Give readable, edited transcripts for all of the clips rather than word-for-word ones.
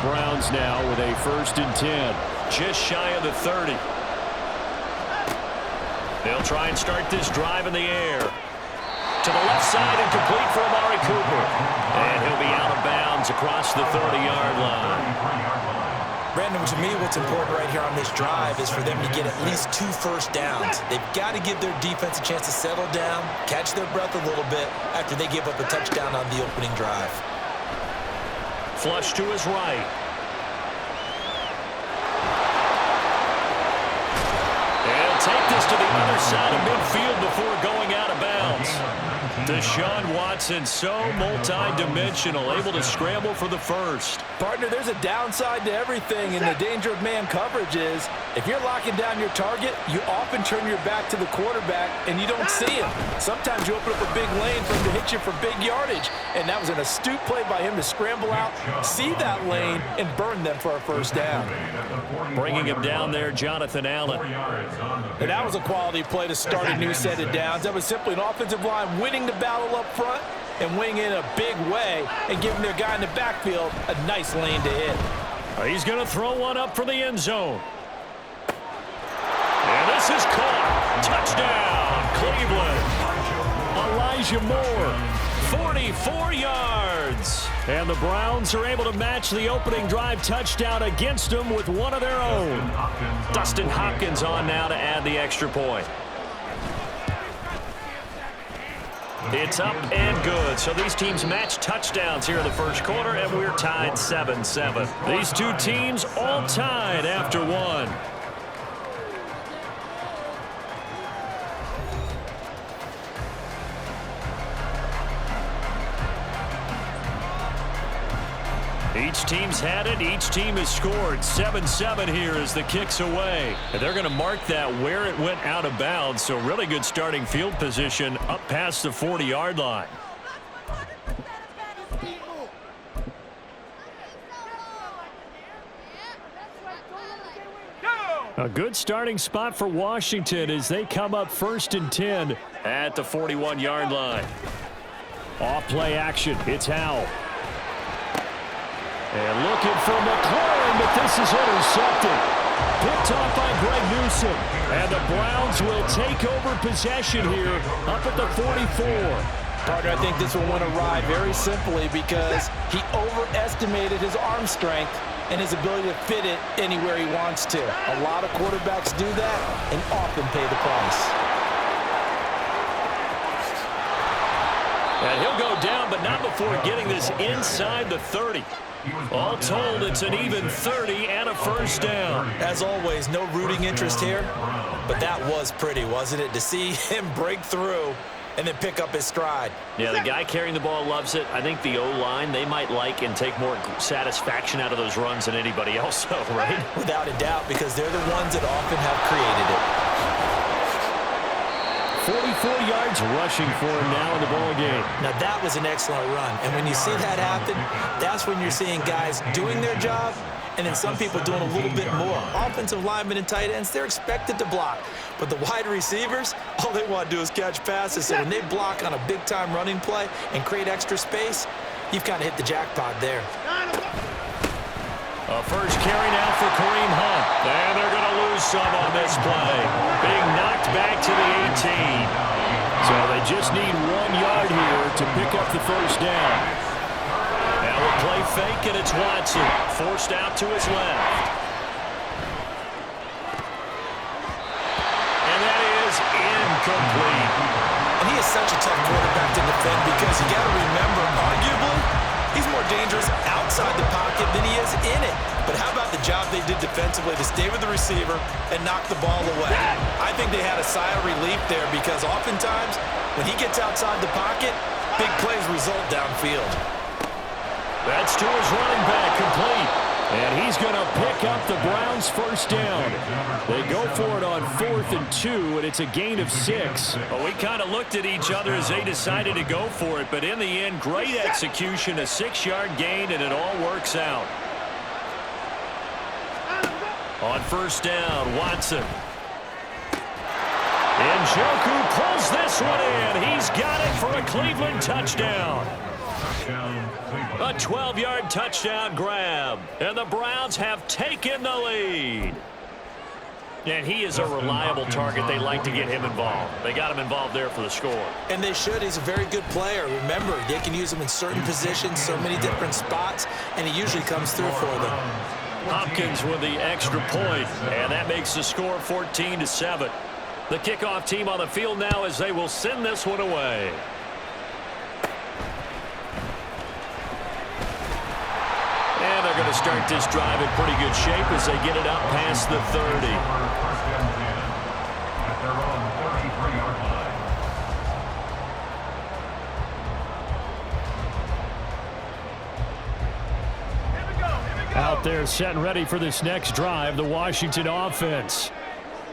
Browns now with a 1st and 10. Just shy of the 30. They'll try and start this drive in the air. To the left side and complete for Amari Cooper. And he'll be out of bounds across the 30-yard line. Brandon, to me, what's important right here on this drive is for them to get at least 2 first downs. They've got to give their defense a chance to settle down, catch their breath a little bit after they give up a touchdown on the opening drive. Flush to his right. And take this to the other side of midfield before going out of bounds. Deshaun Watson, so multi-dimensional, able to scramble for the first. Partner, there's a downside to everything, and the danger of man coverage is if you're locking down your target, you often turn your back to the quarterback and you don't see him. Sometimes you open up a big lane for him to hit you for big yardage, and that was an astute play by him to scramble out, see that lane, and burn them for a first down. Bringing him down there, Jonathan Allen. And that was a quality play to start a new set of downs. That was simply an offensive line winning the battle up front and winning in a big way and giving their guy in the backfield a nice lane to hit. He's going to throw one up for the end zone. And this is caught. Touchdown, Cleveland. Elijah Moore, 44 yards. And the Browns are able to match the opening drive touchdown against them with one of their own. Dustin Hopkins on now to add the extra point. It's up and good. So these teams match touchdowns here in the first quarter, and we're tied 7-7. These two teams all tied after one. Each team's had it. Each team has scored. 7-7 here as the kick's away. And they're going to mark that where it went out of bounds. So really good starting field position up past the 40-yard line. A good starting spot for Washington as they come up 1st and 10 at the 41-yard line. Off play action. It's Howell. And looking for McLaurin, but this is intercepted. Picked off by Greg Newsome. And the Browns will take over possession here up at the 44. Partner, I think this will win a ride very simply because he overestimated his arm strength and his ability to fit it anywhere he wants to. A lot of quarterbacks do that and often pay the price. And he'll go down, but not before getting this inside the 30. All told, it's an even 30 and a first down. As always, no rooting interest here, but that was pretty, wasn't it? To see him break through and then pick up his stride. Yeah, the guy carrying the ball loves it. I think the O-line, they might like and take more satisfaction out of those runs than anybody else, though, right? Without a doubt, because they're the ones that often have created it. 44 yards rushing for him now in the ball game. Now that was an excellent run, and when you see that happen, that's when you're seeing guys doing their job and then some people doing a little bit more. Offensive linemen and tight ends, they're expected to block, but the wide receivers, all they want to do is catch passes. So when they block on a big-time running play and create extra space, you've kind of hit the jackpot there. A first carry now for Kareem Hunt. And they're going to lose some on this play. Being knocked back to the 18. So they just need 1 yard here to pick up the first down. Now we'll play fake, and it's Watson. Forced out to his left. And that is incomplete. And he is such a tough quarterback to defend because you got to remember, arguably, he's more dangerous outside the pocket than he is in it. But how about the job they did defensively to stay with the receiver and knock the ball away? I think they had a sigh of relief there because oftentimes when he gets outside the pocket, big plays result downfield. That's to his running back, complete. And he's going to pick up the Browns' first down. They go for it on 4th and 2, and it's a gain of 6. Well, we kind of looked at each other as they decided to go for it, but in the end, great execution, a 6-yard gain, and it all works out. On first down, Watson. Njoku pulls this one in. He's got it for a Cleveland touchdown. A 12-yard touchdown grab. And the Browns have taken the lead. And he is a reliable target. They like to get him involved. They got him involved there for the score. And they should. He's a very good player. Remember, they can use him in certain positions, so many different spots, and he usually comes through for them. Hopkins with the extra point, and that makes the score 14-7. The kickoff team on the field now as they will send this one away. And they're going to start this drive in pretty good shape as they get it up past the 30. Out there set and ready for this next drive, the Washington offense.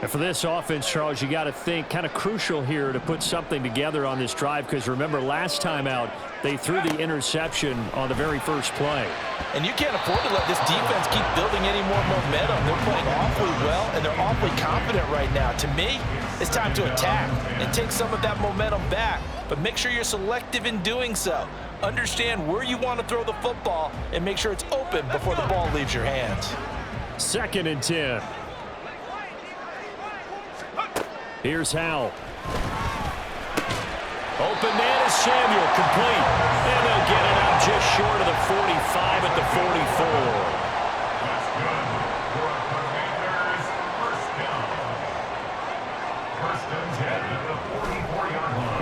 And for this offense, Charles, you got to think kind of crucial here to put something together on this drive, because remember last time out they threw the interception on the very first play. And you can't afford to let this defense keep building any more momentum. They're playing awfully well, and they're awfully confident right now. To me, it's time to attack and take some of that momentum back, but make sure you're selective in doing so. Understand where you want to throw the football and make sure it's open before the ball leaves your hands. 2nd and 10. Here's Howell. Open man is Samuel, complete. And they'll get it up just short of the 45 at the 44.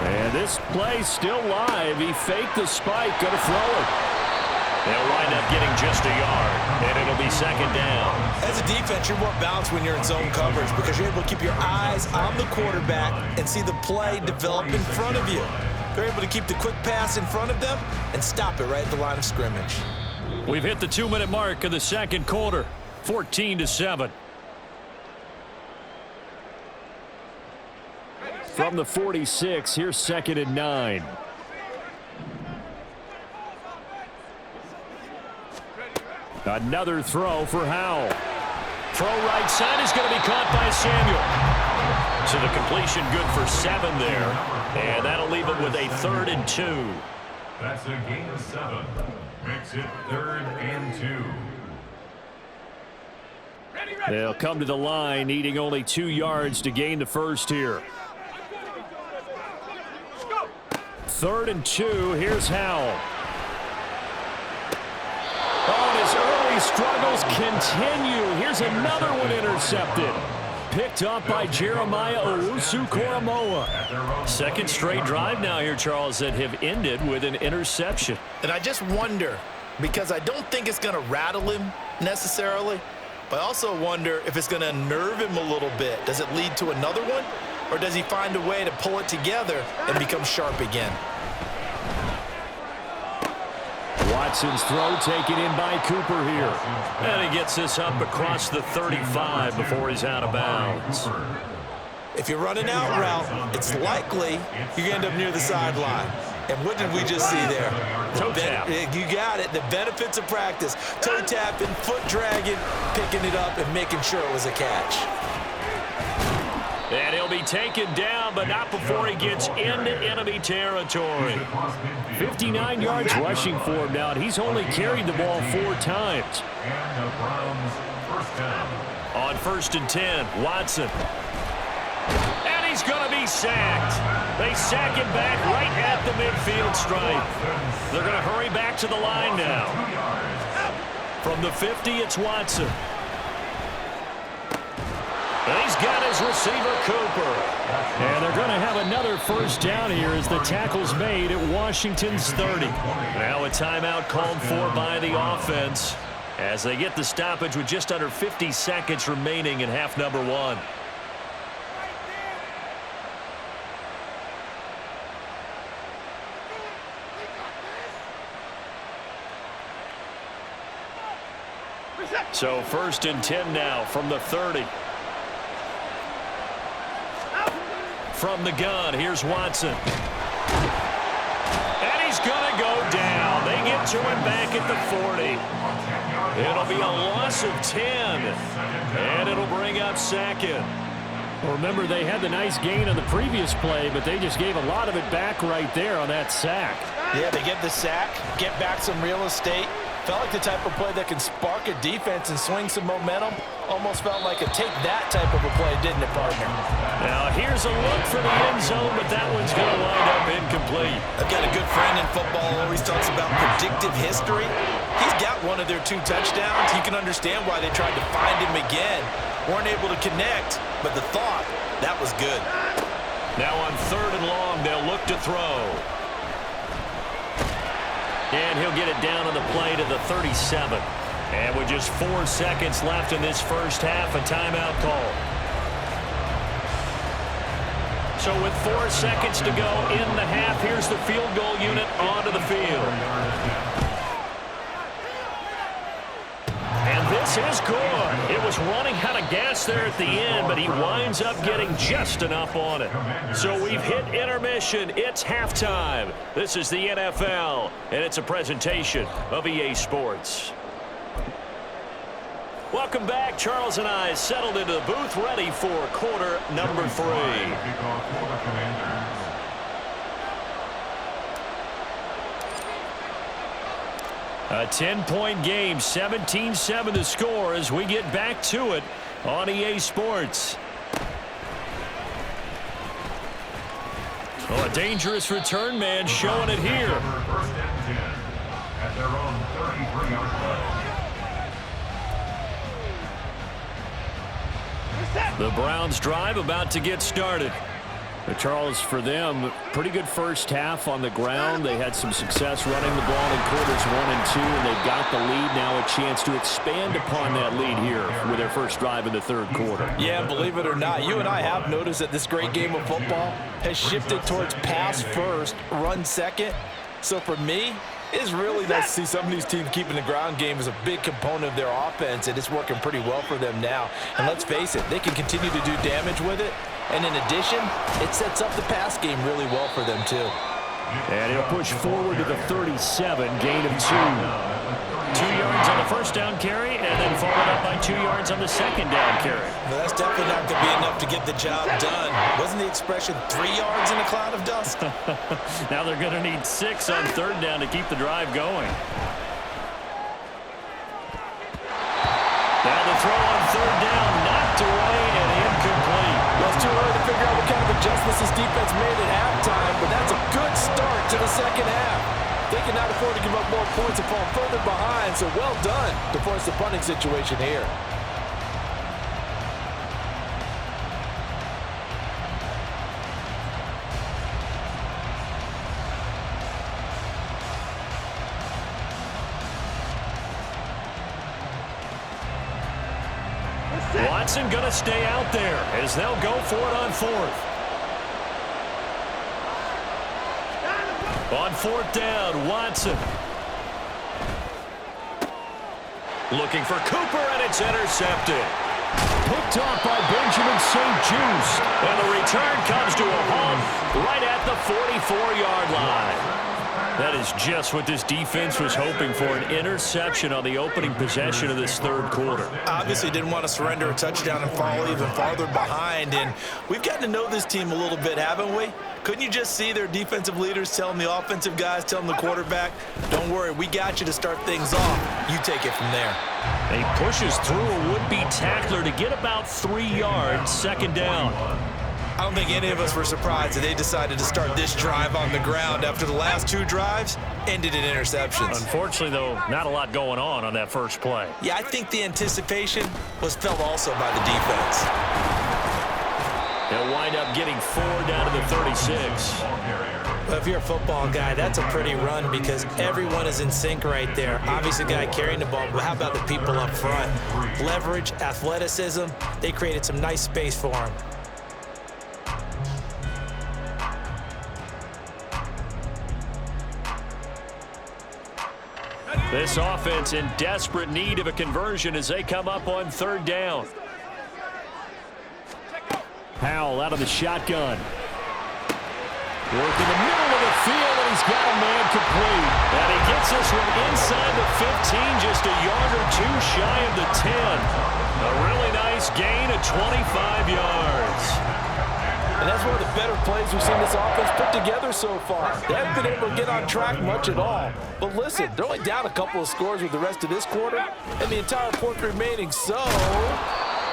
And this play still live. He faked the spike, going to throw it. They'll wind up getting just a yard, and it'll be 2nd down. As a defense, you're more balanced when you're in zone coverage because you're able to keep your eyes on the quarterback and see the play develop in front of you. They're able to keep the quick pass in front of them and stop it right at the line of scrimmage. We've hit the 2-minute mark of the second quarter, 14-7. From the 46, here's 2nd and 9. Another throw for Howell. Throw right side is going to be caught by Samuel. So the completion good for 7 there. And that'll leave him with a 3rd and 2. That's a gain of 7. Makes it 3rd and 2. They'll come to the line, needing only 2 yards to gain the first here. 3rd and 2, here's Howell. Oh, his early struggles continue. Here's another one intercepted. Picked up by Jeremiah Owusu-Koramoah. 2nd straight drive now here, Charles, that have ended with an interception. And I just wonder, because I don't think it's going to rattle him necessarily, but I also wonder if it's going to unnerve him a little bit. Does it lead to another one, or does he find a way to pull it together and become sharp again? Watson's throw taken in by Cooper here. And he gets this up across the 35 before he's out of bounds. If you're running out route, it's likely you're going to end up near the sideline. And what did we just see there? Toe tap. You got it. The benefits of practice. Toe tapping, foot dragging, picking it up, and making sure it was a catch. And he'll be taken down, but not before he gets into enemy territory. 59 yards rushing for him now, and he's only carried the ball 4 times. And the Browns first down. On 1st and 10, Watson. And he's going to be sacked. They sack him back right at the midfield stripe. They're going to hurry back to the line now. From the 50, it's Watson. And he's got his receiver, Cooper. And they're going to have another first down here as the tackle's made at Washington's 30. Now a timeout called for by the offense as they get the stoppage with just under 50 seconds remaining in half number 1. So 1st and 10 now from the 30. From the gun, here's Watson. And he's going to go down. They get to him back at the 40. It'll be a loss of 10. And it'll bring up 2nd. Well, remember, they had the nice gain on the previous play, but they just gave a lot of it back right there on that sack. Yeah, they get the sack, get back some real estate. Felt like the type of play that can spark a defense and swing some momentum. Almost felt like a take-that type of a play, didn't it, partner? Now, here's a look for the end zone, but that one's going to wind up incomplete. I've got a good friend in football who always talks about predictive history. He's got one of their 2 touchdowns. You can understand why they tried to find him again. Weren't able to connect, but the thought, that was good. Now on 3rd and long, they'll look to throw. And he'll get it down on the play to the 37. And with just 4 seconds left in this first half, a timeout call. So with 4 seconds to go in the half, here's the field goal unit onto the field. And this is good. It was running out of gas there at the end, but he winds up getting just enough on it. So we've hit intermission. It's halftime. This is the NFL, and it's a presentation of EA Sports. Welcome back. Charles and I settled into the booth, ready for quarter number 3. A 10-point game, 17-7 the score as we get back to it on EA Sports. Oh, a dangerous return man showing it here. First and 10 at their own 33-yard line. The Browns drive about to get started. Charles, for them, pretty good first half on the ground. They had some success running the ball in quarters 1 and 2, and they've got the lead now, a chance to expand upon that lead here with their first drive in the 3rd quarter. Yeah, believe it or not, you and I have noticed that this great game of football has shifted towards pass first, run second. So for me, it's really nice to see some of these teams keeping the ground game as a big component of their offense, and it's working pretty well for them now. And let's face it, they can continue to do damage with it. And in addition, it sets up the pass game really well for them, too. And he'll push forward to the 37, gain of 2. 2 yards on the first down carry, and then followed up by 2 yards on the second down carry. Well, that's definitely not going to be enough to get the job done. Wasn't the expression 3 yards in a cloud of dust? Now they're going to need 6 on 3rd down to keep the drive going. Now the throw on 3rd down, knocked away and incomplete. Well, it's too early to figure out what kind of adjustments this defense made at halftime, but that's a good start to the second half. They cannot afford to give up more points and fall further behind, so well done to force the punting situation here. Watson going to stay out there as they'll go for it on 4th. On 4th down, Watson. Looking for Cooper, and it's intercepted. Picked off by Benjamin St-Juste. And the return comes to a halt right at the 44-yard line. That is just what this defense was hoping for, an interception on the opening possession of this 3rd quarter. Obviously didn't want to surrender a touchdown and fall even farther behind. And we've gotten to know this team a little bit, haven't we? Couldn't you just see their defensive leaders telling the offensive guys, telling the quarterback, don't worry, we got you to start things off. You take it from there. He pushes through a would-be tackler to get about 3 yards, 2nd down. I don't think any of us were surprised that they decided to start this drive on the ground after the last 2 drives ended in interceptions. Unfortunately, though, not a lot going on that first play. Yeah, I think the anticipation was felt also by the defense. They'll wind up getting 4 down to the 36. Well, if you're a football guy, that's a pretty run because everyone is in sync right there. Obviously, the guy carrying the ball, but how about the people up front? Leverage, athleticism, they created some nice space for him. This offense in desperate need of a conversion as they come up on 3rd down. Powell out of the shotgun. Working the middle of the field, and he's got a man complete. And he gets this one inside the 15, just a yard or 2 shy of the 10. A really nice gain of 25 yards. And that's one of the better plays we've seen this offense put together so far. They haven't been able to get on track much at all. But listen, they're only down a couple of scores with the rest of this quarter, and the entire fourth remaining, so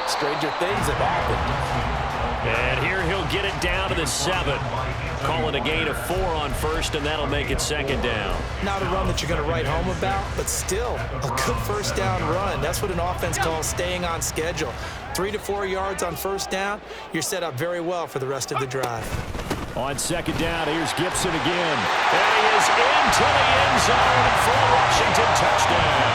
stranger things have happened. And here he'll get it down to the 7. Call it a gain of 4 on first, and that'll make it second down. Not a run that you're going to write home about, but still a good first down run. That's what an offense calls staying on schedule. 3 to 4 yards on first down, you're set up very well for the rest of the drive. On second down, here's Gibson again. And he is into the end zone for a Washington touchdown.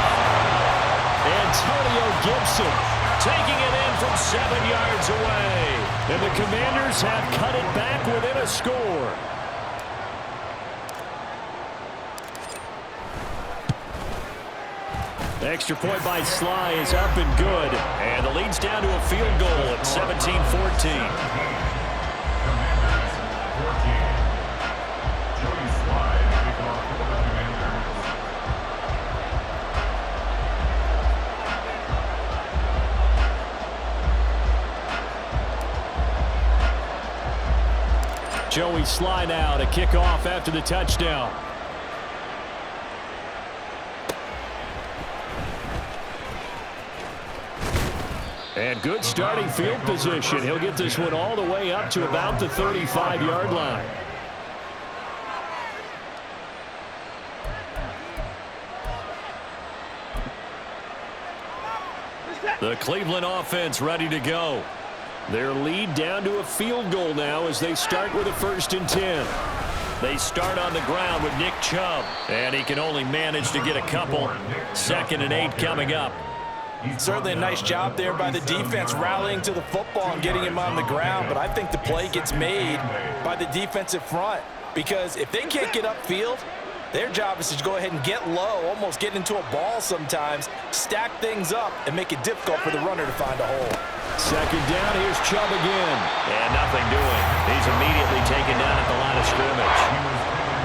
Antonio Gibson taking it in from 7 yards away. And the Commanders have cut it back within a score. The extra point by Sly is up and good. And the lead's down to a field goal at 17-14. Joey Sly now to kick off after the touchdown. And good starting field position. He'll get this one all the way up to about the 35-yard line. The Cleveland offense ready to go. Their lead down to a field goal now as they start with a 1st and 10. They start on the ground with Nick Chubb, and he can only manage to get a couple. 2nd and 8 coming up. Certainly a nice job there by the defense rallying to the football and getting him on the ground, but I think the play gets made by the defensive front because if they can't get upfield, their job is to go ahead and get low, almost get into a ball sometimes, stack things up, and make it difficult for the runner to find a hole. Second down, here's Chubb again. And nothing doing. He's immediately taken down at the line of scrimmage.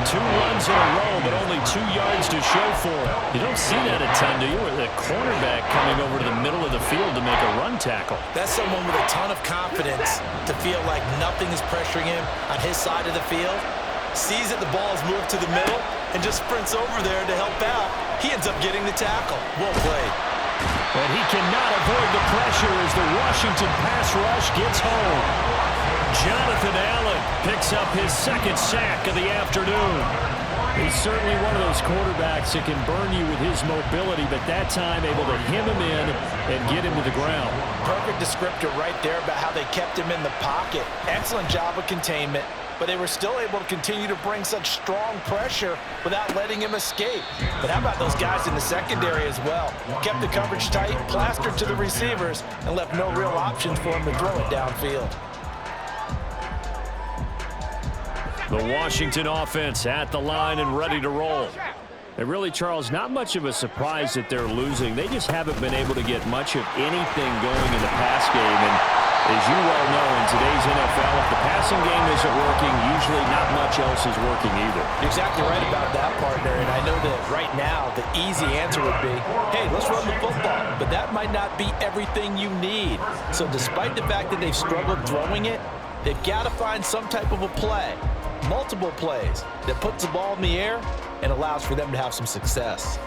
2 runs in a row, but only 2 yards to show for it. You don't see that a ton, do you? With a cornerback coming over to the middle of the field to make a run tackle. That's someone with a ton of confidence to feel like nothing is pressuring him on his side of the field. Sees that the ball is moved to the middle and just sprints over there to help out. He ends up getting the tackle. Well played. And he cannot avoid the pressure as the Washington pass rush gets home. Jonathan Allen picks up his 2nd sack of the afternoon. He's certainly one of those quarterbacks that can burn you with his mobility, but that time able to hem him in and get him to the ground. Perfect descriptor right there about how they kept him in the pocket. Excellent job of containment, but they were still able to continue to bring such strong pressure without letting him escape. But how about those guys in the secondary as well? Kept the coverage tight, plastered to the receivers, and left no real options for him to throw it downfield. The Washington offense at the line and ready to roll. And really, Charles, not much of a surprise that they're losing. They just haven't been able to get much of anything going in the pass game. And as you well know, in today's NFL, if the passing game isn't working, usually not much else is working either. You're exactly right about that, partner. And I know that right now the easy answer would be, hey, let's run the football. But that might not be everything you need. So despite the fact that they've struggled throwing it, they've got to find some type of a play, multiple plays, that puts the ball in the air and allows for them to have some success.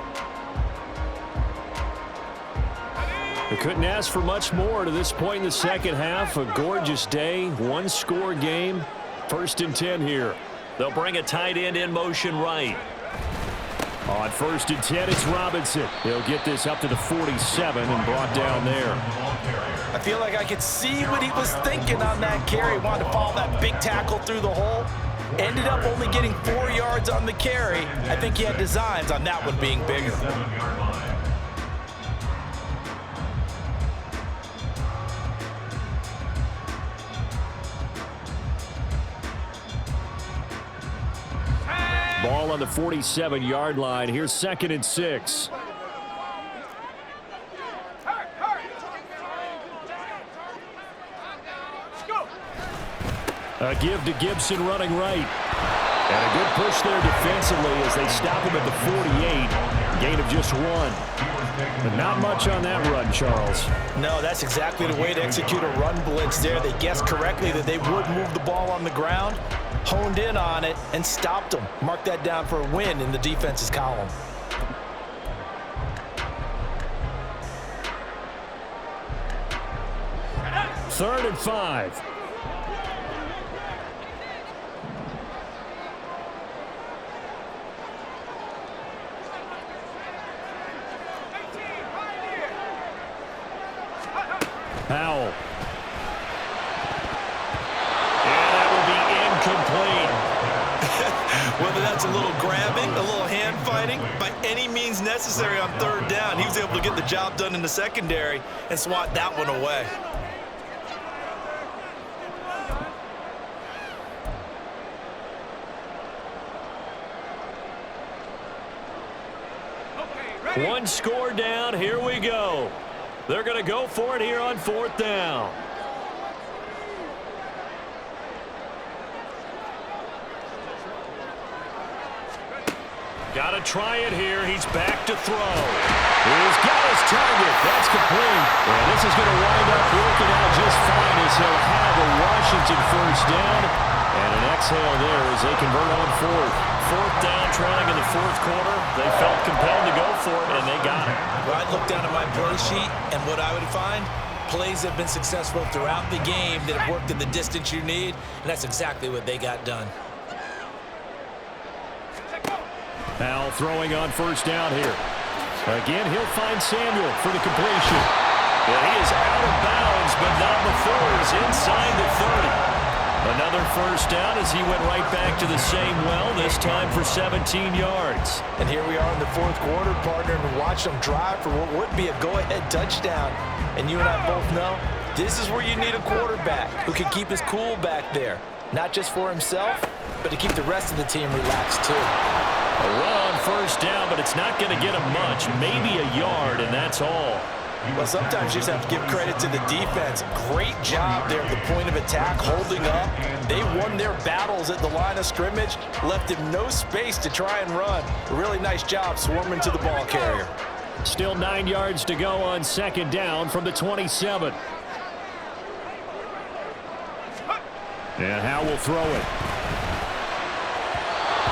They couldn't ask for much more to this point in the second half. A gorgeous day, 1-score game. 1st and 10 here. They'll bring a tight end in motion right. On 1st and 10, it's Robinson. He'll get this up to the 47 and brought down there. I feel like I could see what he was thinking on that carry. Wanted to follow that big tackle through the hole. Ended up only getting 4 yards on the carry. I think he had designs on that one being bigger. Ball on the 47-yard line. Here's 2nd and 6. A give to Gibson running right. And a good push there defensively as they stop him at the 48. gain of just 1. But not much on that run, Charles. No, that's exactly the way to execute a run blitz there. They guessed correctly that they would move the ball on the ground, honed in on it, and stopped them. Mark that down for a win in the defense's column. Third and 5. Powell. And that will be incomplete. Whether that's a little grabbing, a little hand fighting, by any means necessary on third down, he was able to get the job done in the secondary and swat that one away. One score down. Here we go. They're going to go for it here on 4th down. Got to try it here. He's back to throw. He's got his target. That's complete. And this is going to wind up working out just fine as he'll have a Washington first down. And an exhale there as they convert on 4th. 4th down, trailing in the 4th quarter. They felt compelled to go for it, and they got it. Well, I'd look down at my play sheet, and what I would find, plays have been successful throughout the game that have worked in the distance you need, and that's exactly what they got done. Powell throwing on first down here. Again, he'll find Samuel for the completion. And he is out of bounds, but not before he's inside the 30. Another first down as he went right back to the same well, this time for 17 yards. And here we are in the 4th quarter, partner, and watch them drive for what would be a go-ahead touchdown. And you and I both know this is where you need a quarterback who can keep his cool back there. Not just for himself, but to keep the rest of the team relaxed too. A run on first down, but it's not going to get him much. Maybe a yard, and that's all. Well, sometimes you just have to give credit to the defense. Great job there at the point of attack, holding up. They won their battles at the line of scrimmage, left him no space to try and run. A really nice job swarming to the ball carrier. Still 9 yards to go on 2nd down from the 27. And Howe will throw it.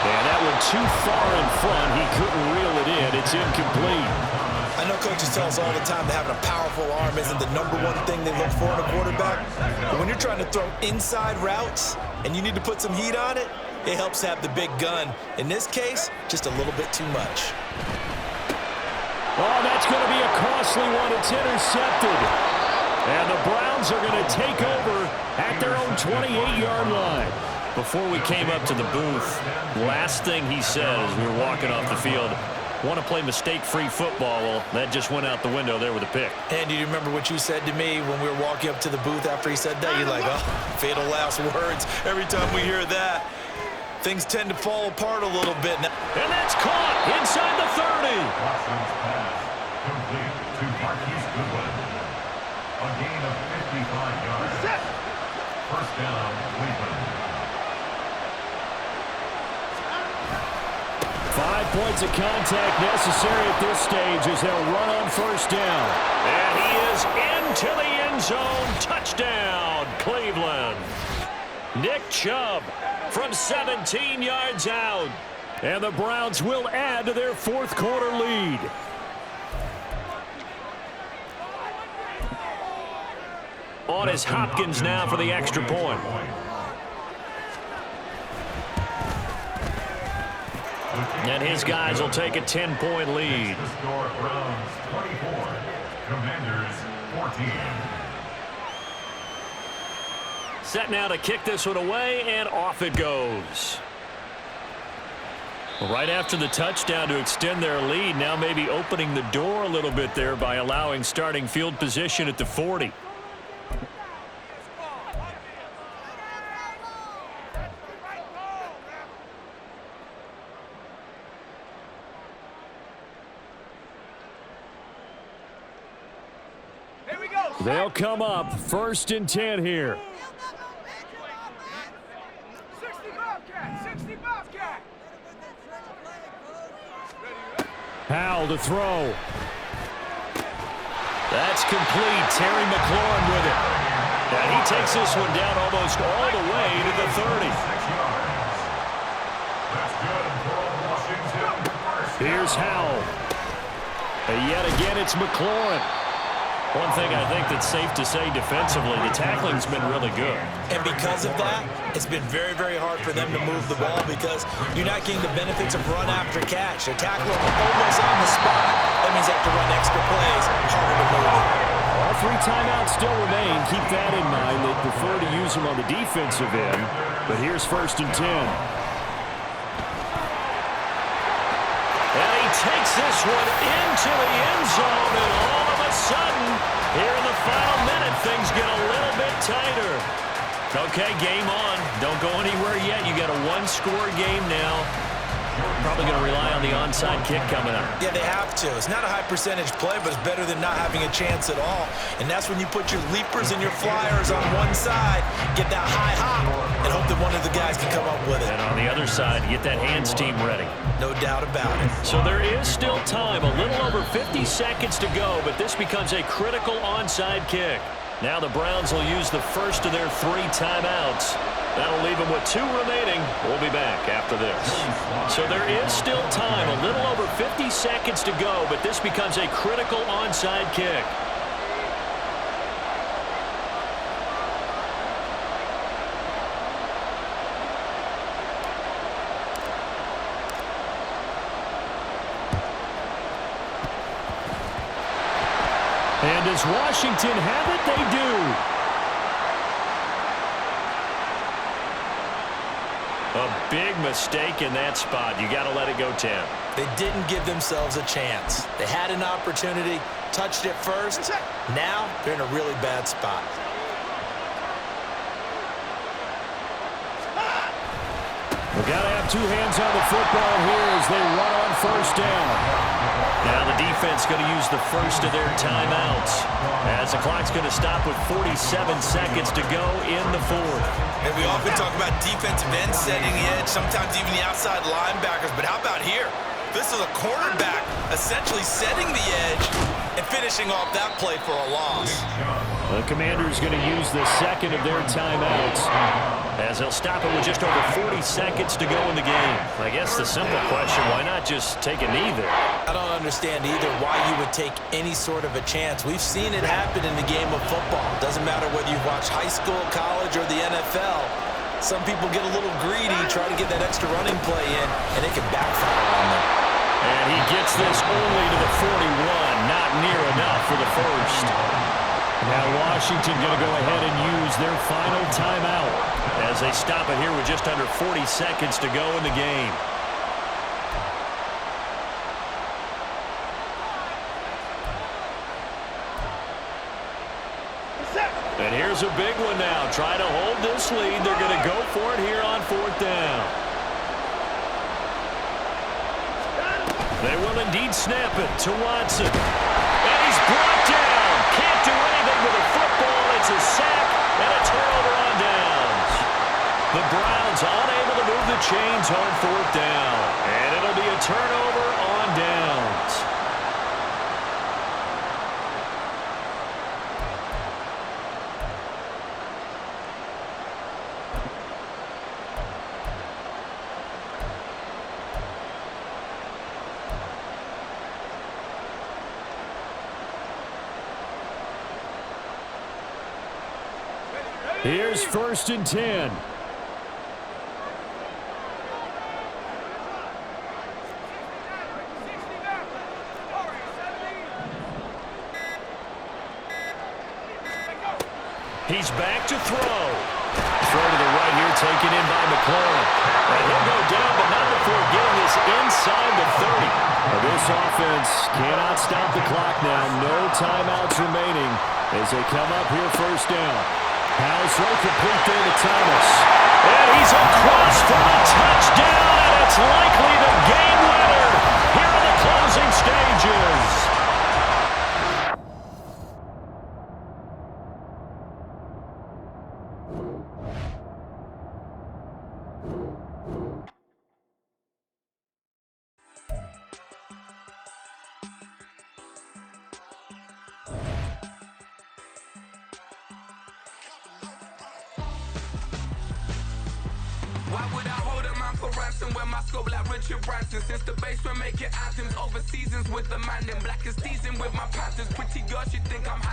And that one too far in front. He couldn't reel it in. It's incomplete. I know coaches tell us all the time that having a powerful arm isn't the #1 thing they look for in a quarterback. But when you're trying to throw inside routes and you need to put some heat on it, it helps have the big gun. In this case, just a little bit too much. Oh, that's going to be a costly one. It's intercepted. And the Browns are going to take over at their own 28-yard line. Before we came up to the booth, last thing he said as we were walking off the field, want to play mistake-free football. Well, that just went out the window there with a pick. And do you remember what you said to me when we were walking up to the booth after he said that? You're like, oh, Fatal last words. Every time we hear that, things tend to fall apart a little bit. And that's caught inside the 30. Watson's pass complete to Marquise Goodwin. A gain of 55 yards. First down, Cleveland. 5 points of contact necessary at this stage as they'll run on first down. And he is into the end zone. Touchdown, Cleveland. Nick Chubb from 17 yards out. And the Browns will add to their 4th quarter lead. On is Hopkins now for the extra point. And his guys will take a 10-point lead. The score, Browns 24, Commanders 14. Set now to kick this one away, and off it goes. Right after the touchdown to extend their lead, now maybe opening the door a little bit there by allowing starting field position at the 40. They'll come up 1st and 10 here. 60 Bobcat! Howell to throw. That's complete. Terry McLaurin with it. And he takes this one down almost all the way to the 30. Here's Howell. And yet again, it's McLaurin. One thing I think that's safe to say defensively, the tackling's been really good. And because of that, it's been very, very hard for them to move the ball because you're not getting the benefits of run after catch. They're tackling almost on the spot. That means they have to run extra plays, harder to move it. All 3 timeouts still remain. Keep that in mind. They prefer to use them on the defensive end. But here's 1st and 10. And he takes this one into the end zone, and all of a sudden, here in the final minute, things get a little bit tighter. Okay, game on. Don't go anywhere yet. You got a 1-score game now. Probably going to rely on the onside kick coming up. Yeah, they have to. It's not a high percentage play, but it's better than not having a chance at all. And that's when you put your leapers and your flyers on one side, get that high hop, and hope that one of the guys can come up with it. And on the other side, get that hands team ready. No doubt about it. So there is still time, a little over 50 seconds to go, but this becomes a critical onside kick. Now the Browns will use the first of their 3 timeouts. That'll leave them with 2 remaining. We'll be back after this. So there is still time, a little over 50 seconds to go, but this becomes a critical onside kick. And does Washington have it? They do. A big mistake in that spot. You got to let it go 10. They didn't give themselves a chance. They had an opportunity, touched it first. Now they're in a really bad spot. We've got to have 2 hands on the football here as they run on 1st down. Now the defense going to use the first of their timeouts as the clock's going to stop with 47 seconds to go in the 4th. And we often talk about defensive ends setting the edge, sometimes even the outside linebackers. But how about here? This is a cornerback essentially setting the edge and finishing off that play for a loss. The Commanders going to use the second of their timeouts as they'll stop it with just over 40 seconds to go in the game. I guess the simple question, why not just take a knee there? I don't understand either why you would take any sort of a chance. We've seen it happen in the game of football. Doesn't matter whether you watch high school, college, or the NFL. Some people get a little greedy, try to get that extra running play in, and it can backfire on them. And he gets this only to the 41, not near enough for the first. Now Washington going to go ahead and use their final timeout as they stop it here with just under 40 seconds to go in the game. And here's a big one now. Try to hold this lead. They're going to go for it here on 4th down. They will indeed snap it to Watson. And he's brought down. Can't do anything with a football. It's a sack and a turnover on downs. The Browns unable to move the chains on 4th down. And it'll be a turnover on downs. Here's 1st and 10. He's back to throw. Throw to the right here, taken in by McLaurin. And he'll go down, but not before getting this inside the 30. Well, this offense cannot stop the clock now. No timeouts remaining as they come up here 1st down. Howell's throw complete there to Thomas. And he's across for a touchdown, and it's likely the game winner here in the closing stages. Why would I hold a man for ransom when my scope like Richard Branson? Since the basement making anthems over seasons with the man in black is teasing with my panthers. Pretty girl, she think I'm high.